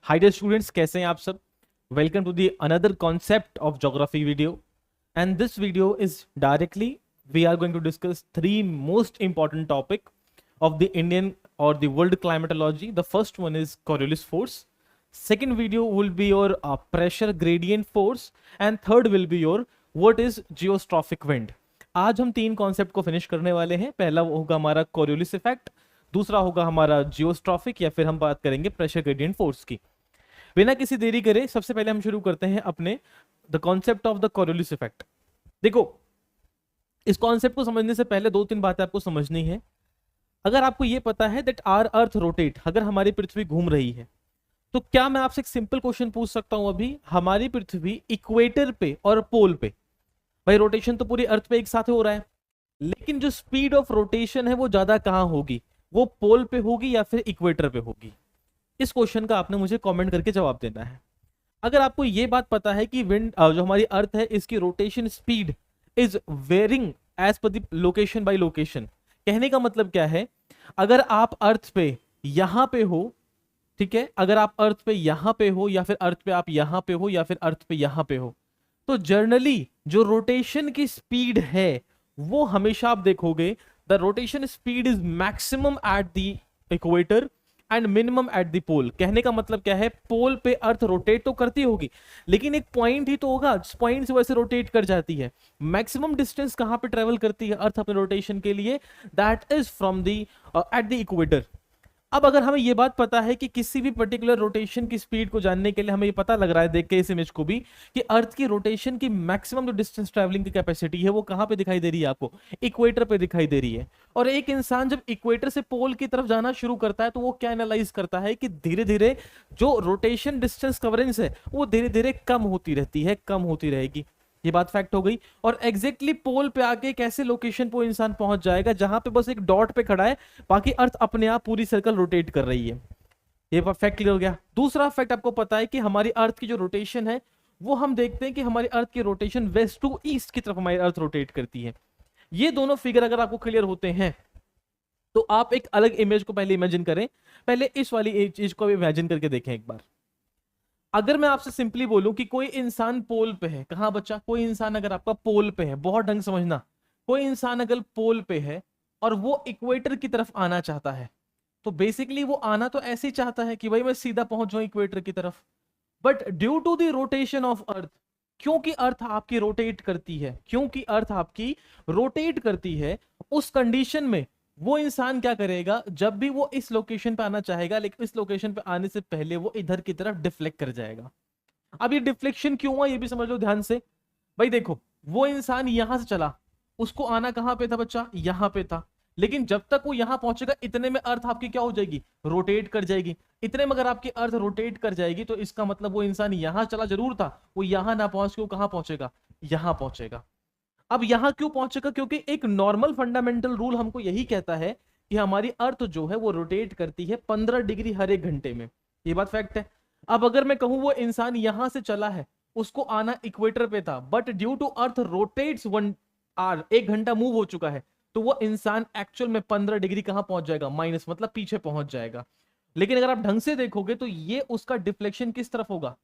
Hi dear students, कैसे हैं आप सब। Welcome to the another concept of geography video and this video is directly we are going to discuss three most important topic of the Indian or the world climatology. The first one is Coriolis force. Second video will be your pressure gradient force, and third will be your what is geostrophic wind. आज हम तीन concept को finish करने वाले हैं। पहला वो होगा हमारा Coriolis इफेक्ट, दूसरा होगा हमारा जियोस्ट्रॉफिक या फिर हम बात करेंगे प्रेशर ग्रेडियंट फोर्स की। बिना किसी देरी करे सबसे पहले हम शुरू करते हैं अपने the concept of the Coriolis effect. देखो, इस कॉन्सेप्ट को समझने से पहले दो तीन बातें आपको समझनी है। अगर आपको यह पता है दैट आर अर्थ रोटेट, अगर हमारी पृथ्वी घूम रही है, तो क्या मैं आपसे एक सिंपल क्वेश्चन पूछ सकता हूं अभी, हमारी पृथ्वी इक्वेटर पे और पोल पे, भाई रोटेशन तो पूरी अर्थ पे एक साथ हो रहा है, लेकिन जो स्पीड ऑफ रोटेशन है वो ज्यादा कहां होगी, वो पोल पे होगी या फिर इक्वेटर पे होगी? इस क्वेश्चन का आपने मुझे कमेंट करके जवाब देना है। अगर आपको ये बात पता है कि विंड जो हमारी अर्थ है इसकी rotation speed is varying as per the location by location, कहने का मतलब क्या है, अगर आप अर्थ पे यहां पे हो, ठीक है, अगर आप अर्थ पे यहां पे हो या फिर अर्थ पे आप यहां पे हो या फिर अर्थ पे यहां पे हो, तो जनरली जो रोटेशन की स्पीड है वो हमेशा आप देखोगे the rotation speed is maximum at the equator and minimum at the pole. कहने का मतलब क्या है, पोल पे अर्थ रोटेट तो करती होगी लेकिन एक पॉइंट ही तो होगा, पॉइंट से वैसे रोटेट कर जाती है। मैक्सिमम डिस्टेंस कहां पे ट्रेवल करती है अर्थ अपने रोटेशन के लिए, that is from the eight the equator. अब अगर हमें यह बात पता है कि किसी भी पर्टिकुलर रोटेशन की स्पीड को जानने के लिए हमें ये पता लग रहा है देख के इस इमेज को भी कि अर्थ की रोटेशन की मैक्सिमम जो डिस्टेंस ट्रैवलिंग की कैपेसिटी है वो कहां पे दिखाई दे रही है, आपको इक्वेटर पे दिखाई दे रही है। और एक इंसान जब इक्वेटर से पोल की तरफ जाना शुरू करता है तो वो क्या एनालाइज करता है कि धीरे धीरे जो रोटेशन डिस्टेंस कवरेंस है वो धीरे धीरे कम होती रहती है, कम होती रहेगी। ये बात फैक्ट हो गई। और एग्जैक्टली पोल पे आके कैसे लोकेशन पे इंसान पहुंच जाएगा जहां पे बस एक डॉट पे खड़ा है, बाकी अर्थ अपने आप पूरी सर्कल रोटेट कर रही है। ये फैक्ट क्लियर हो गया। दूसरा फैक्ट आपको पता है कि हमारी अर्थ की जो रोटेशन है वो हम देखते हैं कि हमारी अर्थ की रोटेशन वेस्ट टू ईस्ट की तरफ हमारी अर्थ रोटेट करती है। ये दोनों फिगर अगर आपको क्लियर होते हैं तो आप एक अलग इमेज को पहले इमेजिन करें, पहले इस वाली चीज को इमेजिन करके देखें एक बार। अगर मैं आपसे सिंपली बोलूं कि कोई इंसान पोल पे है, कहां बच्चा, कोई इंसान अगर आपका पोल पे है, बहुत ढंग समझना, कोई इंसान अगर पोल पे है और वो इक्वेटर की तरफ आना चाहता है, तो बेसिकली वो आना तो ऐसे ही चाहता है कि भाई मैं सीधा पहुंच जाऊं इक्वेटर की तरफ, but due to the rotation of earth, क्योंकि अर्थ आपकी रोटेट करती है, क्योंकि अर्थ आपकी रोटेट करती है, उस कंडीशन में वो इंसान क्या करेगा, जब भी वो इस लोकेशन पे आना चाहेगा लेकिन इस लोकेशन पे आने से पहले वो इधर की तरफ डिफ्लेक्ट कर जाएगा। अब ये डिफ्लेक्शन क्यों हुआ ये भी समझ लो ध्यान से। भाई देखो, वो इंसान यहां से चला, उसको आना कहां पे था बच्चा, यहां पे था, लेकिन जब तक वो यहां पहुंचेगा इतने में अर्थ आपकी क्या हो जाएगी, रोटेट कर जाएगी। इतने में अगर आपकी अर्थ रोटेट कर जाएगी तो इसका मतलब वो इंसान यहां चला जरूर था, वो यहां ना पहुंच के वो कहां पहुंचेगा, यहां पहुंचेगा। अब यहां क्यों पहुंचेगा, क्योंकि एक नॉर्मल फंडामेंटल रूल हमको यही कहता है कि हमारी अर्थ जो है वो रोटेट करती है 15 डिग्री हर एक घंटे में। ये बात फैक्ट है। अब अगर मैं कहूं वो इंसान यहां से चला है, उसको आना इक्वेटर पे था, but due to earth rotates 1 hour, एक घंटा मूव हो चुका है, तो वो इंसान एक्चुअल में 15 डिग्री कहां पहुंच जाएगा, माइनस, मतलब पीछे पहुंच जाएगा। लेकिन अगर आप ढंग से देखोगे तो ये उसका डिफ्लेक्शन किस तरफ होगा,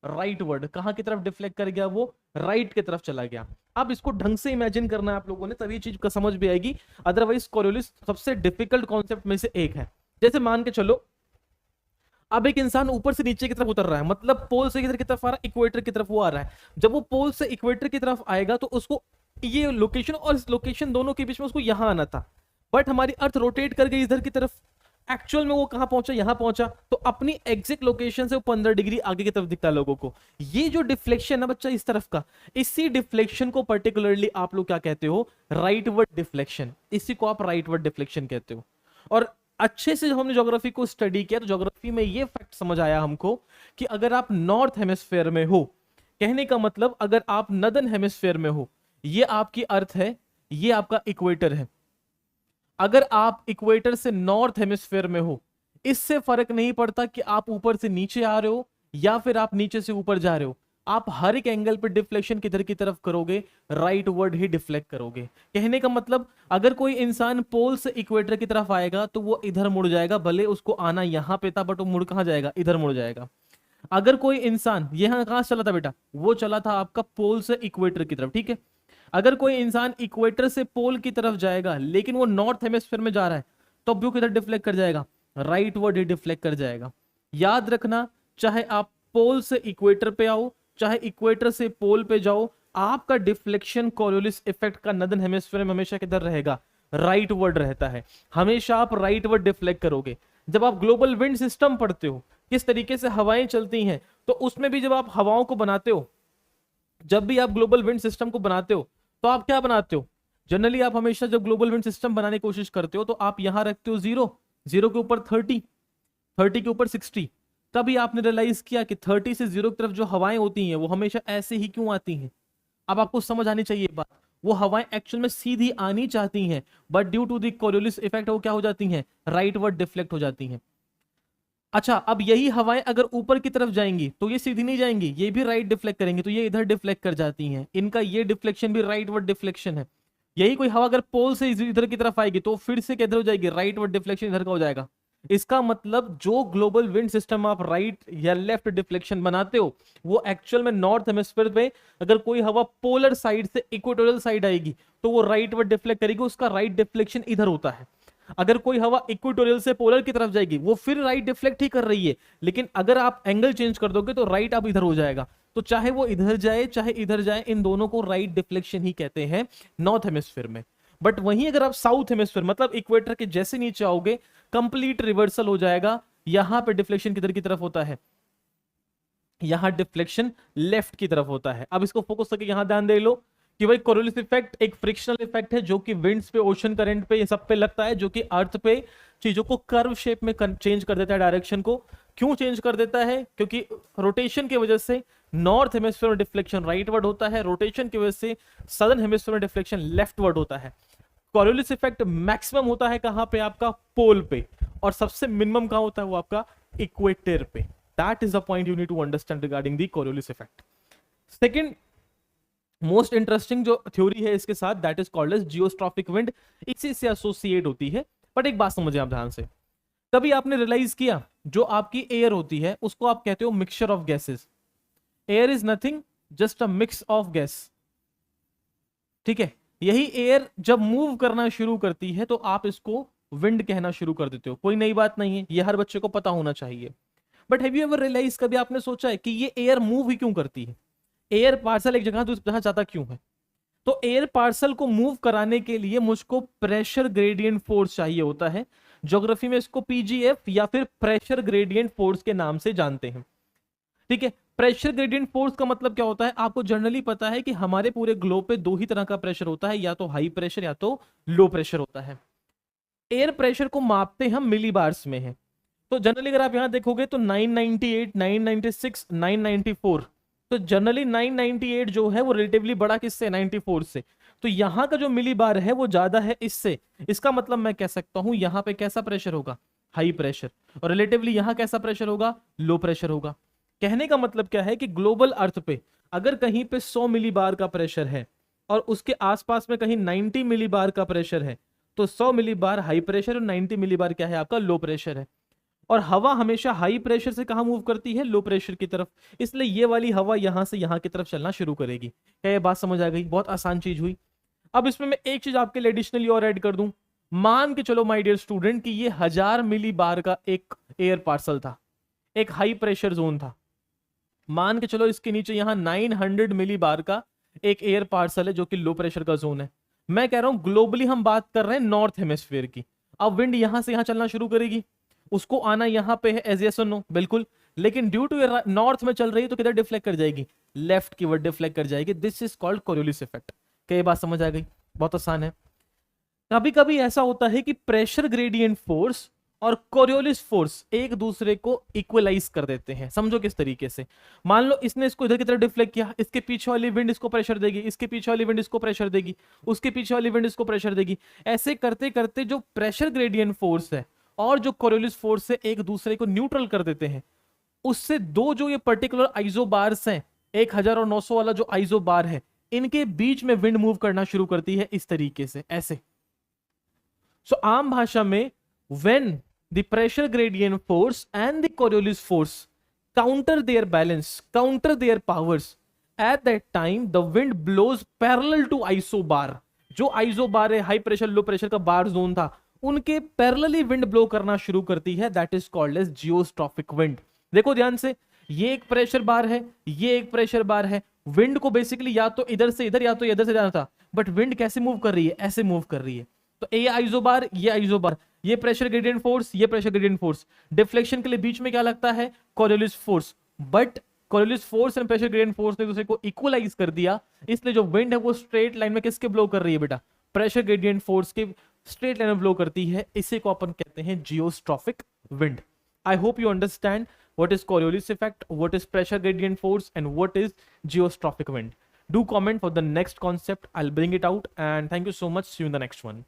राइट वर्ड, कहां की तरफ डिफ्लेक्ट कर गया, वो राइट की तरफ चला गया। अब इसको ढंग से इमेजिन करना है आप लोगों ने, तभी चीज का समझ भी आएगी, अदरवाइज कोरियोलिस सबसे डिफिकल्ट कॉन्सेप्ट में से एक है। जैसे मान के चलो अब एक इंसान ऊपर से नीचे की तरफ उतर रहा है, मतलब पोल से इधर की तरफ आ रहा है, इक्वेटर की तरफ वो आ रहा है। जब वो पोल से इक्वेटर की तरफ आएगा तो उसको ये लोकेशन और इस लोकेशन दोनों के बीच में उसको यहां आना था, बट हमारी अर्थ रोटेट कर गई इधर की तरफ, एक्चुअल में वो कहां पहुंचा, यहां पहुंचा, तो अपनी एग्जैक्ट लोकेशन से वो 15 डिग्री आगे की तरफ दिखता लोगों को। ये जो डिफ्लेक्शन है बच्चा इस तरफ का, इसी डिफ्लेक्शन को पर्टिकुलरली आप लोग क्या कहते हो, राइटवर्ड डिफ्लेक्शन, इसी को आप राइटवर्ड डिफ्लेक्शन कहते हो। और अच्छे से जब हमने ज्योग्राफी को स्टडी किया तो ज्योग्राफी में ये फैक्ट समझ आया हमको कि अगर आप नॉर्थ हेमिस्फेयर में हो, कहने का मतलब अगर आप नदर्न हेमिस्फेयर में हो, ये आपकी अर्थ है, ये आपका इक्वेटर है। अगर आप इक्वेटर से नॉर्थ हेमिस्फेयर में हो, इससे फर्क नहीं पड़ता कि आप ऊपर से नीचे आ रहे हो या फिर आप नीचे से ऊपर जा रहे हो, आप हर एक एंगल पे डिफ्लेक्शन किधर की तरफ करोगे, राइट वर्ड ही डिफ्लेक्ट करोगे। कहने का मतलब अगर कोई इंसान पोल से इक्वेटर की तरफ आएगा तो वो इधर मुड़ जाएगा, भले उसको आना यहां पे था बट वो मुड़ कहां जाएगा, इधर मुड़ जाएगा। अगर कोई इंसान यहां कहां से चला था बेटा, वो चला था आपका पोल से इक्वेटर की तरफ, ठीक है। अगर कोई इंसान इक्वेटर से पोल की तरफ जाएगा लेकिन वो नॉर्थ हेमिस्फीयर में जा रहा है, तो अब वो किधर डिफ्लेक्ट कर जाएगा, राइट वर्ड ही डिफ्लेक्ट कर जाएगा। याद रखना, चाहे आप पोल से इक्वेटर पे आओ, चाहे इक्वेटर से पोल पे जाओ, आपका डिफ्लेक्शन कोरियोलिस इफेक्ट का नदन हेमिस्फीयर में हमेशा किधर रहेगा, राइट वर्ड रहता है। हमेशा आप राइट वर्ड डिफ्लेक्ट करोगे। जब आप ग्लोबल विंड सिस्टम पढ़ते हो, किस तरीके से हवाएं चलती हैं, तो उसमें भी जब आप हवाओं को बनाते हो, जब भी आप ग्लोबल विंड सिस्टम को बनाते हो, तो आप क्या बनाते हो, जनरली आप हमेशा जब ग्लोबल विंड सिस्टम बनाने की कोशिश करते हो तो आप यहां रखते हो 0, 0 के ऊपर 30, 30 के ऊपर 60। तभी आपने रियलाइज किया कि 30 से 0 की तरफ जो हवाएं होती हैं वो हमेशा ऐसे ही क्यों आती हैं। अब आपको समझ आनी चाहिए बात, वो हवाएं एक्चुअल में सीधी आनी चाहती हैं, but due to the Coriolis effect वो क्या हो जाती हैं, राइट वर्ड डिफ्लेक्ट हो जाती हैं। अच्छा, अब यही हवाएं अगर ऊपर की तरफ जाएंगी तो ये सीधी नहीं जाएंगी, ये भी राइट डिफ्लेक्ट करेंगी, तो ये इधर डिफ्लेक्ट कर जाती हैं। इनका ये डिफ्लेक्शन भी राइट वर्ड डिफ्लेक्शन है। यही कोई हवा अगर पोल से इधर की तरफ आएगी तो फिर से किधर हो जाएगी, राइट वर्ड डिफ्लेक्शन इधर का हो जाएगा। इसका मतलब जो ग्लोबल विंड सिस्टम आप राइट या लेफ्ट डिफ्लेक्शन बनाते हो, वो एक्चुअल में नॉर्थ हेमिस्फीयर में अगर कोई हवा पोलर साइड से इक्वेटोरियल साइड आएगी तो वो राइट वर्ड डिफ्लेक्ट करेगी, उसका राइट डिफ्लेक्शन इधर होता है। अगर कोई हवा इक्वेटोरियल से पोलर की तरफ जाएगी वो फिर राइट डिफ्लेक्ट ही कर रही है, लेकिन अगर आप एंगल चेंज कर दोगे तो राइट अब इधर हो जाएगा। तो चाहे वो इधर जाए चाहे इधर जाए, इन दोनों को राइट डिफ्लेक्शन ही कहते हैं नॉर्थ हेमिस्फीयर में। बट वहीं अगर आप साउथ हेमिस्फीयर मतलब इक्वेटर के जैसे नीचे आओगे, कंप्लीट रिवर्सल हो जाएगा। यहां पे डिफ्लेक्शन किधर की तरफ होता है, यहां डिफ्लेक्शन लेफ्ट की तरफ होता है। अब इसको फोकस करके यहां ध्यान दे लो कि भाई कोरियोलिस इफेक्ट एक फ्रिक्शनल इफेक्ट है जो कि विंड्स पे, ओशन करंट पे, ये सब पे लगता है, जो कि अर्थ पे चीजों को कर्व शेप में चेंज कर देता है, डायरेक्शन को। क्यों चेंज कर देता है, क्योंकि रोटेशन की वजह से नॉर्थ हेमिस्फीयर में डिफ्लेक्शन राइट वर्ड होता है, रोटेशन की वजह से सदर्न हेमिस्फीयर में डिफ्लेक्शन लेफ्ट वर्ड होता है। कोरियोलिस इफेक्ट मैक्सिमम होता है कहां पे, आपका पोल पे, और सबसे मिनिमम कहां होता है, वो आपका इक्वेटर पे। That is the point you need to understand regarding the Coriolis effect. Second most interesting जो थ्योरी है इसके साथ, that is called as geostrophic wind, इसी से एसोसिएट होती है। बट एक बात समझे आप ध्यान से, कभी आपने रियलाइज किया जो आपकी एयर होती है उसको आप कहते हो mixture of gases. Air is nothing just a mix of gas, ठीक है। यही एयर जब मूव करना शुरू करती है तो आप इसको विंड कहना शुरू कर देते हो। कोई नई बात नहीं है, ये हर बच्चे को पता होना चाहिए। But have you ever realise, कभी आपने सोचा है कि ये एयर मूव ही क्यों करती है, एयर पार्सल एक जगह दूसरी जगह जाता क्यों है। तो एयर पार्सल को मूव कराने के लिए मुझको प्रेशर ग्रेडियंट फोर्स चाहिए होता है। ज्योग्राफी में इसको पीजीएफ या फिर प्रेशर ग्रेडियंट फोर्स के नाम से जानते हैं, ठीक है। प्रेशर ग्रेडियंट फोर्स का मतलब क्या होता है, आपको जनरली पता है कि हमारे पूरे ग्लोब पे दो ही तरह का प्रेशर होता है, या तो हाई प्रेशर या तो लो प्रेशर होता है। एयर प्रेशर को मापते हम मिली बार्स में है। तो जनरली अगर आप यहां देखोगे तो 998, 996, 994, तो जनरली 998 जो है वो रिलेटिवली बड़ा किससे, 94 से। तो यहां का जो मिली बार है वो ज्यादा है इससे। इसका मतलब मैं कह सकता हूं यहां पे कैसा प्रेशर होगा, हाई प्रेशर, और रिलेटिवली यहां कैसा प्रेशर होगा, लो प्रेशर होगा। कहने का मतलब क्या है कि ग्लोबल अर्थ पे अगर कहीं पे 100 मिली बार का प्रेशर है और उसके आसपास में कहीं 90 मिली बार का प्रेशर है, तो 100 मिली बार हाई प्रेशर और 90 मिली बार क्या है, आपका लो प्रेशर है। और हवा हमेशा हाई प्रेशर से कहां मूव करती है, लो प्रेशर की तरफ। इसलिए ये वाली हवा यहां से यहां की तरफ चलना शुरू करेगी। क्या ये बात समझ आ गई, बहुत आसान चीज हुई। अब इसमें मैं एक चीज आपके लिए एडिशनली और ऐड कर दूं। मान के चलो माय डियर स्टूडेंट कि ये 1000 मिली बार का एक एयर पार्सल था, एक हाई प्रेशर जोन था। मान के चलो इसके नीचे यहां 900 मिली बार का एक एयर पार्सल है जो कि लो प्रेशर का जोन है। मैं कह रहा हूं ग्लोबली हम बात कर रहे हैं नॉर्थ हेमिस्फीयर की। अब विंड यहां से यहां चलना शुरू करेगी, उसको आना यहां पे है, एज यस और नो, बिल्कुल। लेकिन ड्यू टू नॉर्थ में चल रही है तो किधर डिफ्लेक्ट कर जाएगी, लेफ्ट की वर्ड डिफ्लेक्ट कर जाएगी। This is called Coriolis effect. क्या ये बात समझ आ गई, बहुत आसान है। कभी कभी ऐसा होता है कि प्रेशर ग्रेडियंट फोर्स और कोरियोलिस फोर्स एक दूसरे को इक्वलाइज कर देते हैं। समझो किस तरीके से, मान लो इसने इसको इधर की तरफ डिफ्लेक्ट किया, इसके पीछे वाली विंड इसको प्रेशर देगी, इसके पीछे वाली विंड इसको प्रेशर देगी, उसके पीछे वाली विंड इसको प्रेशर देगी। ऐसे करते करते जो प्रेशर ग्रेडियंट फोर्स है और जो कोरियोलिस फोर्स है एक दूसरे को न्यूट्रल कर देते हैं। उससे दो जो ये पर्टिकुलर आइसोबार्स हैं, 1000 और 900 वाला जो आइसोबार है, इनके बीच में विंड मूव करना शुरू करती है इस तरीके से, ऐसे। सो आम भाषा में when the pressure gradient force and the Coriolis force counter their balance, counter their powers. At that time, the wind blows parallel to isobar. जो isobar है, हाई प्रेशर लो प्रेशर का बार जोन था, उनके पैरेलली विंड ब्लो करना शुरू करती है. That is called as geostrophic wind. देखो ध्यान से, ये एक प्रेशर बार है, ये एक प्रेशर बार है. विंड को बेसिकली या तो इधर से इधर या तो इधर से जाना था, बट विंड कैसे मूव कर रही है, ऐसे मूव कर रही है. तो ये आइसोबार, ये आइसोबार, ये प्रेशर ग्रेडियंट फोर्स, ये प्रेशर ग्रेडियंट फोर्स. डिफ्लेक्शन के लिए बीच में क्या लगता है, Coriolis force. But Coriolis force and pressure gradient force ने दूसरे को इक्वलाइज कर दिया, इसलिए जो विंड है वो स्ट्रेट लाइन में किसके ब्लो कर रही है बेटा, प्रेशर ग्रेडियंट फोर्स के स्ट्रेट लाइन में ब्लो करती है. इसी को अपन कहते हैं geostrophic wind. I hope you understand what is Coriolis effect, what is pressure gradient force, and what is geostrophic wind. Do comment for the next concept. I'll bring it out, and thank you so much. See you in the next one.